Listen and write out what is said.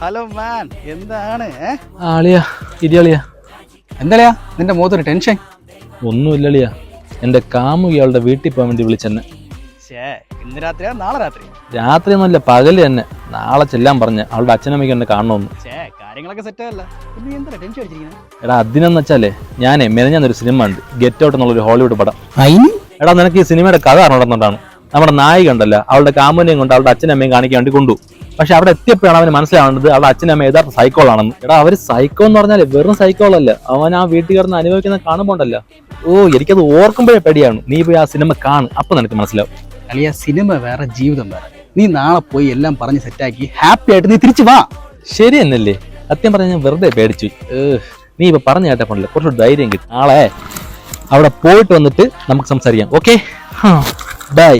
Hello മാൻ, എന്താണ്? ആളിയാ ഇരിയാളിയാ. എന്താ നിന്റെ മുഖത്തൊരു ടെൻഷൻ? ഒന്നുമില്ലളിയാ, എന്റെ കാമുകി അവളുടെ വീട്ടിൽ പോകാൻ വേണ്ടി വിളിച്ചെന്നെ. ഇന്ന് രാത്രിയാ നാളെ രാത്രി? രാത്രി ഒന്നുമല്ല, പകല് തന്നെ. നാളെ ചെല്ലാൻ പറഞ്ഞ അവളുടെ അച്ഛനമ്മയ്ക്ക് എന്നെ കാണണമെന്ന്. കാര്യങ്ങളൊക്കെ സെറ്റ് ആയല്ല, എന്താ ടെൻഷൻ അടിച്ചിരിക്കുന്നത്? എടാ അതിനെന്ന് വെച്ചാലേ, ഞാനേ മെനഞ്ഞൊരു സിനിമ ഉണ്ട്, ഗെറ്റ് ഔട്ട് എന്നുള്ളൊരു ഹോളിവുഡ് പടം. എടാ നിനക്ക് ഈ സിനിമയുടെ കഥ അറിഞ്ഞുകൊണ്ടാണ്. നമ്മുടെ നായിക ഉണ്ടല്ലോ, അവളുടെ കാമുനെയും കൊണ്ട് അവളുടെ അച്ഛനമ്മയും കാണിക്കാൻ വേണ്ടി കൊണ്ടു. പക്ഷെ അവിടെ എത്തിയപ്പോഴാണ് അവന് മനസ്സിലാവേണ്ടത് അവളുടെ അച്ഛനമ്മ യഥാർത്ഥ സൈക്കോളാണെന്ന്. എടാ അവര് സൈക്കോ എന്ന് പറഞ്ഞാൽ വെറും സൈക്കോളല്ല, അവൻ ആ വീട്ടിൽ കിടന്ന് അനുഭവിക്കുന്ന കാണുമ്പോണ്ടല്ലോ, എനിക്കത് ഓർക്കുമ്പോഴേ പേടിയാണ്. നീ പോയി ആ സിനിമ കാണും, അപ്പൊ നിനക്ക് മനസ്സിലാവും. അളിയ, സിനിമ വേറെ, ജീവിതം വേറെ. നീ നാളെ പോയി എല്ലാം പറഞ്ഞ് സെറ്റാക്കി ഹാപ്പി ആയിട്ട് നീ തിരിച്ചു വാ. ശരി എന്നല്ലേ? സത്യം പറഞ്ഞ ഞാൻ വെറുതെ പേടിച്ചു. നീ ഇപ്പൊ പറഞ്ഞു കേട്ടപ്പോഴല്ലേ കുറച്ച് ധൈര്യം കിട്ടും. നാളെ അവിടെ പോയിട്ട് വന്നിട്ട് നമുക്ക് സംസാരിക്കാം. Okay, by.